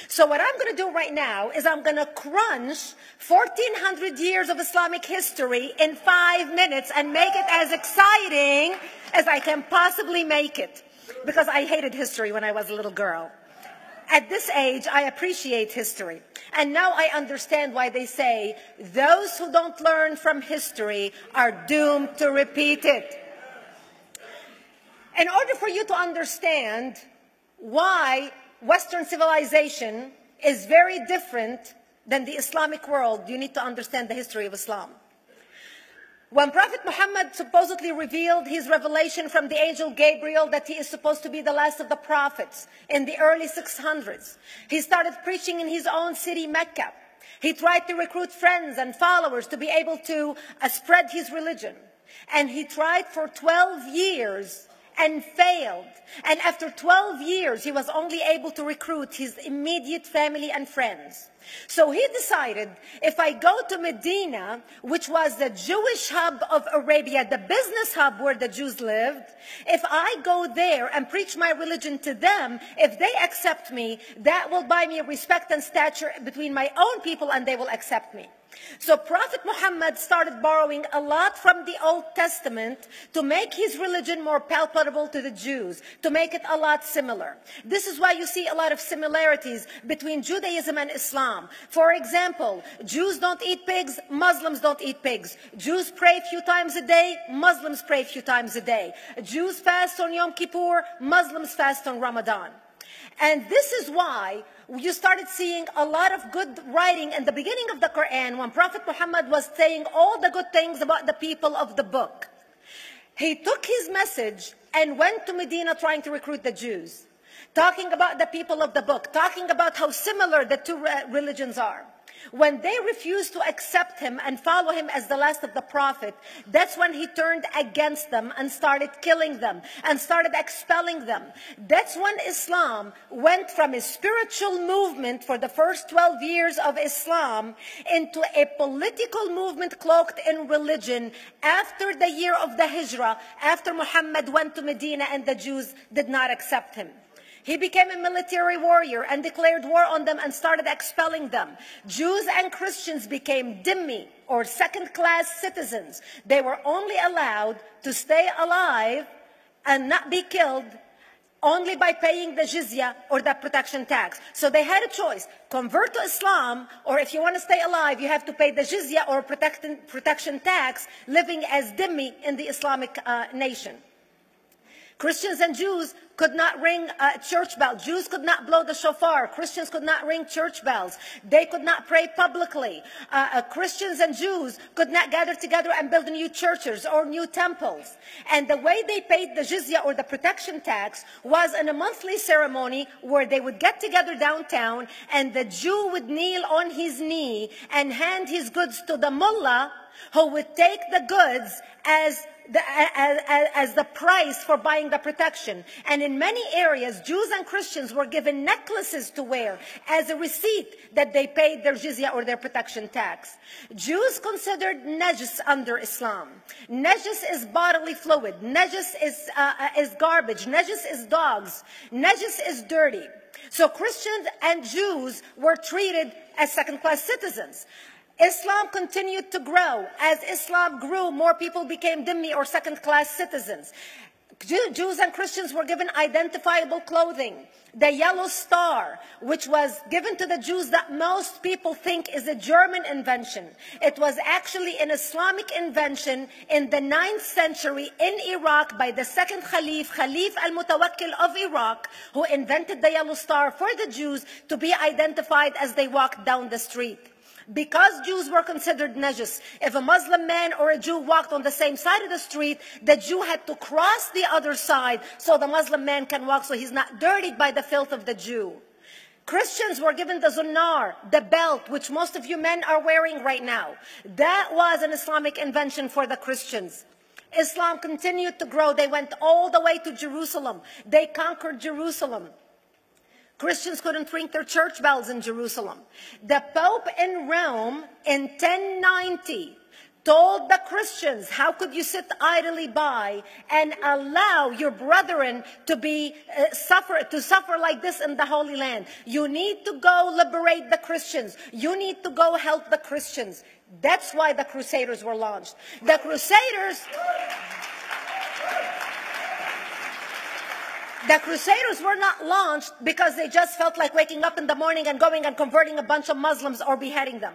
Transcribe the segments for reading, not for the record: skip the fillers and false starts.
So what I'm going to do right now is I'm going to crunch 1400 years of Islamic history in 5 minutes and make it as exciting as I can possibly make it. Because I hated history when I was a little girl. At this age, I appreciate history. And now I understand why they say those who don't learn from history are doomed to repeat it. In order for you to understand why Western civilization is very different than the Islamic world, you need to understand the history of Islam. When Prophet Muhammad supposedly revealed his revelation from the angel Gabriel that he is supposed to be the last of the prophets in the early 600s, he started preaching in his own city, Mecca. He tried to recruit friends and followers to be able to spread his religion. And he tried for 12 years and failed. And after 12 years, he was only able to recruit his immediate family and friends. So he decided, if I go to Medina, which was the Jewish hub of Arabia, the business hub where the Jews lived, if I go there and preach my religion to them, if they accept me, that will buy me respect and stature between my own people, and they will accept me. So Prophet Muhammad started borrowing a lot from the Old Testament to make his religion more palpable to the Jews, to make it a lot similar. This is why you see a lot of similarities between Judaism and Islam. For example, Jews don't eat pigs, Muslims don't eat pigs. Jews pray a few times a day, Muslims pray a few times a day. Jews fast on Yom Kippur, Muslims fast on Ramadan. And this is why you started seeing a lot of good writing in the beginning of the Quran when Prophet Muhammad was saying all the good things about the people of the book. He took his message and went to Medina trying to recruit the Jews, talking about the people of the book, talking about how similar the two religions are. When they refused to accept him and follow him as the last of the prophet, that's when he turned against them and started killing them and started expelling them. That's when Islam went from a spiritual movement for the first 12 years of Islam into a political movement cloaked in religion after the year of the Hijrah, after Muhammad went to Medina and the Jews did not accept him. He became a military warrior and declared war on them and started expelling them. Jews and Christians became dhimmi, or second-class citizens. They were only allowed to stay alive and not be killed only by paying the jizya, or the protection tax. So they had a choice: convert to Islam, or if you want to stay alive, you have to pay the jizya or protection tax, living as dhimmi in the Islamic nation. Christians and Jews could not ring church bells. Jews could not blow the shofar. Christians could not ring church bells. They could not pray publicly. Christians and Jews could not gather together and build new churches or new temples. And the way they paid the jizya, or the protection tax, was in a monthly ceremony where they would get together downtown and the Jew would kneel on his knee and hand his goods to the mullah, who would take the goods as the price for buying the protection. And in many areas, Jews and Christians were given necklaces to wear as a receipt that they paid their jizya, or their protection tax. Jews considered najis under Islam. Najis is bodily fluid. Najis is garbage. Najis is dogs. Najis is dirty. So Christians and Jews were treated as second-class citizens. Islam continued to grow. As Islam grew, more people became dhimmi, or second-class citizens. Jews and Christians were given identifiable clothing. The yellow star, which was given to the Jews, that most people think is a German invention. It was actually an Islamic invention in the 9th century in Iraq by the second Khalif, Khalif al-Mutawakkil of Iraq, who invented the yellow star for the Jews to be identified as they walked down the street. Because Jews were considered najis, if a Muslim man or a Jew walked on the same side of the street, the Jew had to cross the other side so the Muslim man can walk, so he's not dirtied by the filth of the Jew. Christians were given the zunnar, the belt, which most of you men are wearing right now. That was an Islamic invention for the Christians. Islam continued to grow. They went all the way to Jerusalem. They conquered Jerusalem. Christians couldn't ring their church bells in Jerusalem. The Pope in Rome in 1090 told the Christians, how could you sit idly by and allow your brethren to suffer like this in the Holy Land? You need to go liberate the Christians. You need to go help the Christians. That's why the Crusaders were launched. The Crusaders were not launched because they just felt like waking up in the morning and going and converting a bunch of Muslims or beheading them.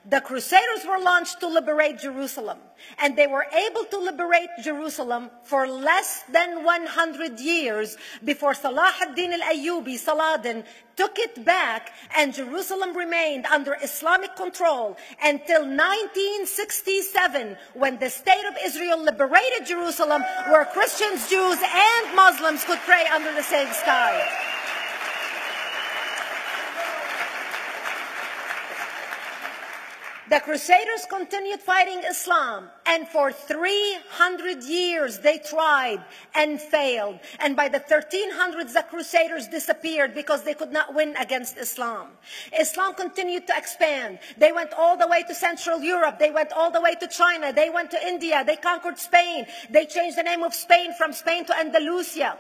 The Crusaders were launched to liberate Jerusalem. And they were able to liberate Jerusalem for less than 100 years before Salah ad-Din al-Ayyubi, Saladin, took it back, and Jerusalem remained under Islamic control until 1967, when the State of Israel liberated Jerusalem, where Christians, Jews, and Muslims could pray under the same sky. The Crusaders continued fighting Islam, and for 300 years they tried and failed. And by the 1300s, the Crusaders disappeared because they could not win against Islam. Islam continued to expand. They went all the way to Central Europe. They went all the way to China. They went to India. They conquered Spain. They changed the name of Spain from Spain to Andalusia.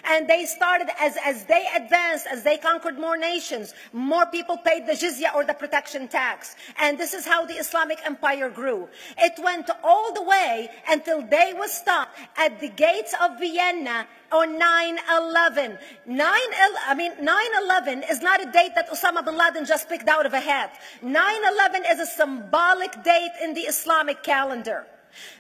And they started, as they advanced, as they conquered more nations, more people paid the jizya, or the protection tax. And this is how the Islamic Empire grew. It went all the way until they was stopped at the gates of Vienna on 9/11. 9/11 is not a date that Osama bin Laden just picked out of a hat. 9/11 is a symbolic date in the Islamic calendar.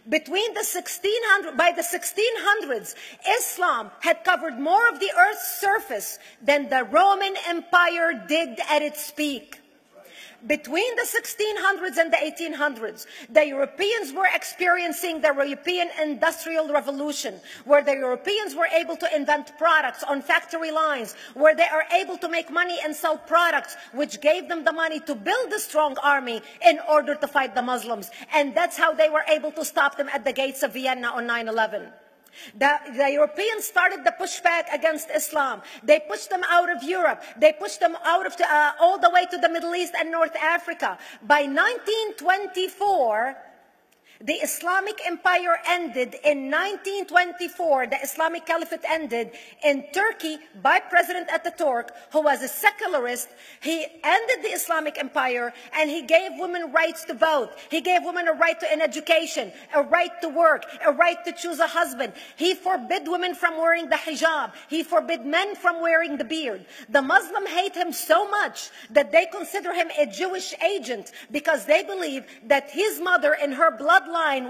By the 1600s, Islam had covered more of the earth's surface than the Roman Empire did at its peak. Between the 1600s and the 1800s, the Europeans were experiencing the European Industrial Revolution, where the Europeans were able to invent products on factory lines, where they are able to make money and sell products, which gave them the money to build a strong army in order to fight the Muslims. And that's how they were able to stop them at the gates of Vienna on 9/11. The Europeans started the pushback against Islam. They pushed them out of Europe. They pushed them out of all the way to the Middle East and North Africa. By 1924, the Islamic Empire ended. In 1924, the Islamic Caliphate ended in Turkey by President Ataturk, who was a secularist. He ended the Islamic Empire, and he gave women rights to vote. He gave women a right to an education, a right to work, a right to choose a husband. He forbid women from wearing the hijab. He forbid men from wearing the beard. The Muslims hate him so much that they consider him a Jewish agent, because they believe that his mother and her bloodline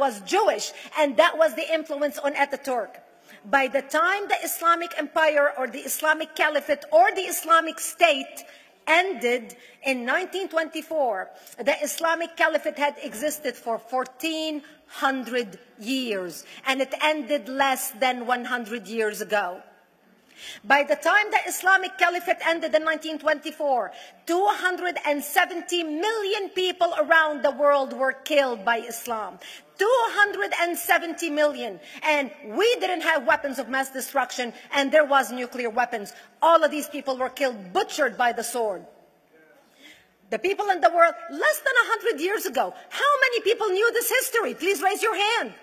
was Jewish, and that was the influence on Ataturk. By the time the Islamic Empire, or the Islamic Caliphate, or the Islamic State ended in 1924, the Islamic Caliphate had existed for 1400 years, and it ended less than 100 years ago. By the time the Islamic Caliphate ended in 1924, 270 million people around the world were killed by Islam. 270 million. And we didn't have weapons of mass destruction, and there was nuclear weapons. All of these people were killed, butchered by the sword. The people in the world, less than 100 years ago, how many people knew this history? Please raise your hand.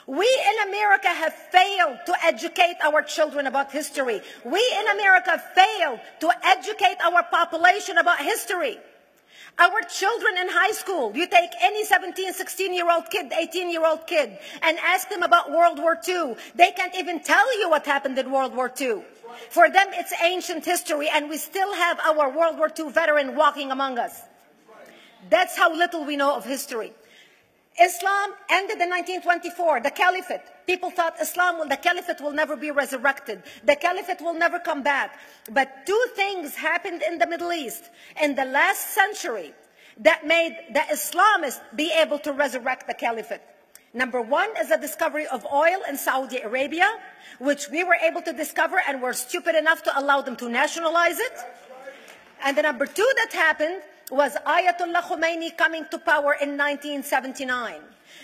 We in America have failed to educate our children about history. We in America failed to educate our population about history. Our children in high school, you take any 17, 16-year-old kid, 18-year-old kid, and ask them about World War II. They can't even tell you what happened in World War II. For them, it's ancient history, and we still have our World War II veteran walking among us. That's how little we know of history. Islam ended in 1924, the Caliphate. People thought the Caliphate will never be resurrected. The Caliphate will never come back. But two things happened in the Middle East in the last century that made the Islamists be able to resurrect the Caliphate. Number one is the discovery of oil in Saudi Arabia, which we were able to discover and were stupid enough to allow them to nationalize it. And the number two that happened was Ayatollah Khomeini coming to power in 1979.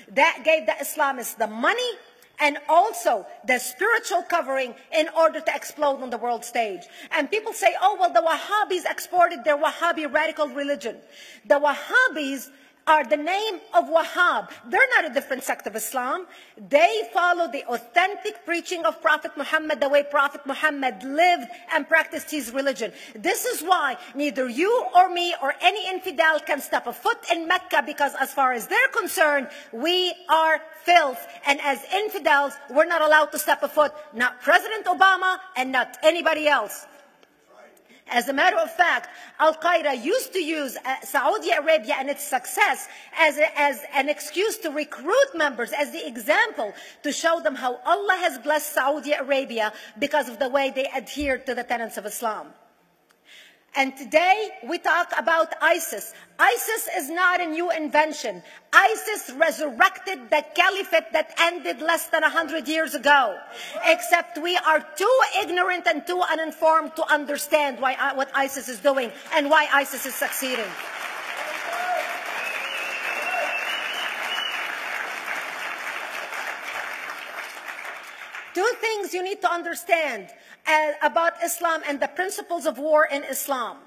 That gave the Islamists the money and also the spiritual covering in order to explode on the world stage. And people say, oh, well, the Wahhabis exported their Wahhabi radical religion. The Wahhabis are the name of Wahhab. They're not a different sect of Islam. They follow the authentic preaching of Prophet Muhammad, the way Prophet Muhammad lived and practiced his religion. This is why neither you or me or any infidel can step a foot in Mecca, because as far as they're concerned, we are filth. And as infidels, we're not allowed to step a foot, not President Obama and not anybody else. As a matter of fact, Al-Qaeda used to use Saudi Arabia and its success as an excuse to recruit members, as the example to show them how Allah has blessed Saudi Arabia because of the way they adhere to the tenets of Islam. And today we talk about ISIS. ISIS is not a new invention. ISIS resurrected the caliphate that ended less than 100 years ago. Except we are too ignorant and too uninformed to understand what ISIS is doing and why ISIS is succeeding. Two things you need to understand about Islam and the principles of war in Islam.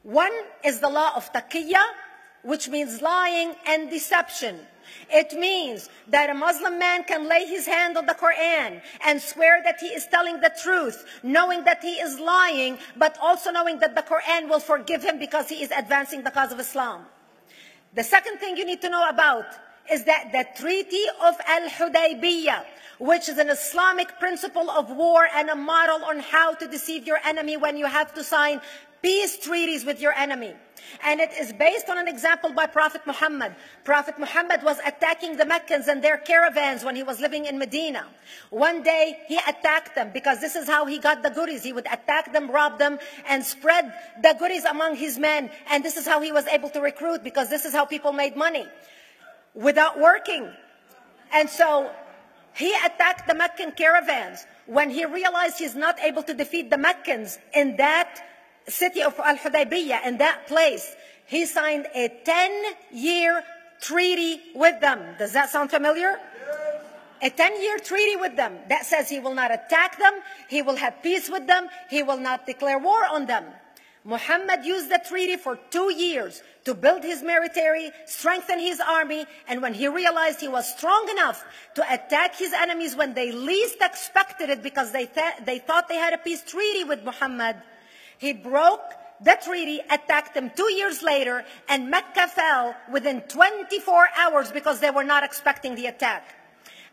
One is the law of taqiyya, which means lying and deception. It means that a Muslim man can lay his hand on the Quran and swear that he is telling the truth, knowing that he is lying, but also knowing that the Quran will forgive him because he is advancing the cause of Islam. The second thing you need to know about is that the Treaty of Al-Hudaybiyah, which is an Islamic principle of war and a model on how to deceive your enemy when you have to sign peace treaties with your enemy. And it is based on an example by Prophet Muhammad. Prophet Muhammad was attacking the Meccans and their caravans when he was living in Medina. One day he attacked them because this is how he got the goodies. He would attack them, rob them, and spread the goodies among his men. And this is how he was able to recruit, because this is how people made money without working. And so he attacked the Meccan caravans. When he realized he's not able to defeat the Meccans in that city of Al-Hudaybiyah, in that place, he signed a 10-year treaty with them. Does that sound familiar? A 10-year treaty with them that says he will not attack them, he will have peace with them, he will not declare war on them. Muhammad used the treaty for 2 years to build his military, strengthen his army, and when he realized he was strong enough to attack his enemies when they least expected it, because they thought they had a peace treaty with Muhammad, he broke the treaty, attacked them 2 years later, and Mecca fell within 24 hours because they were not expecting the attack.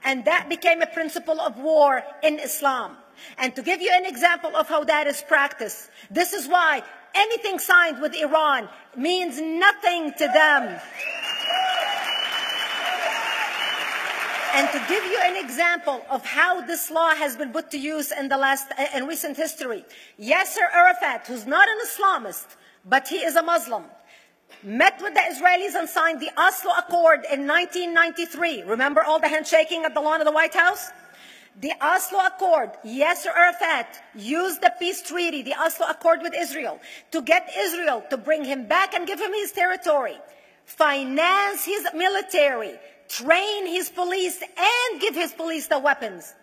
And that became a principle of war in Islam. And to give you an example of how that is practiced, this is why anything signed with Iran means nothing to them. And to give you an example of how this law has been put to use in recent history, Yasser Arafat, who's not an Islamist, but he is a Muslim, met with the Israelis and signed the Oslo Accord in 1993. Remember all the handshaking at the lawn of the White House? The Oslo Accord, Yasser Arafat used the peace treaty, the Oslo Accord with Israel, to get Israel to bring him back and give him his territory, finance his military, train his police, and give his police the weapons.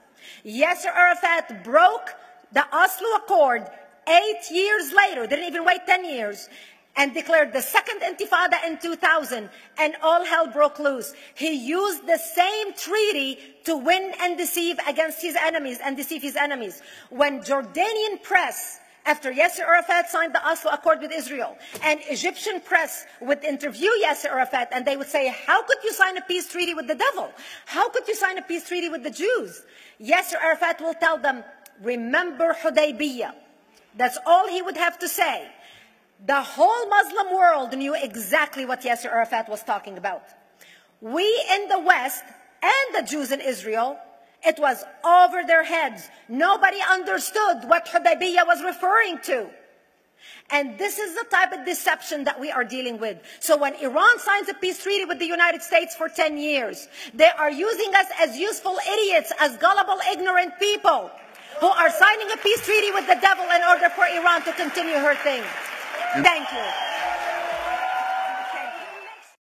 Yasser Arafat broke the Oslo Accord 8 years later, didn't even wait 10 years, and declared the second Intifada in 2000, and all hell broke loose. He used the same treaty to win and deceive against his enemies and deceive his enemies. When Jordanian press, after Yasser Arafat signed the Oslo Accord with Israel, and Egyptian press would interview Yasser Arafat, and they would say, how could you sign a peace treaty with the devil? How could you sign a peace treaty with the Jews? Yasser Arafat will tell them, remember Hudaybiyah. That's all he would have to say. The whole Muslim world knew exactly what Yasser Arafat was talking about. We in the West and the Jews in Israel, it was over their heads. Nobody understood what Hudaybiyah was referring to. And this is the type of deception that we are dealing with. So when Iran signs a peace treaty with the United States for 10 years, they are using us as useful idiots, as gullible, ignorant people who are signing a peace treaty with the devil in order for Iran to continue her thing. Thank you.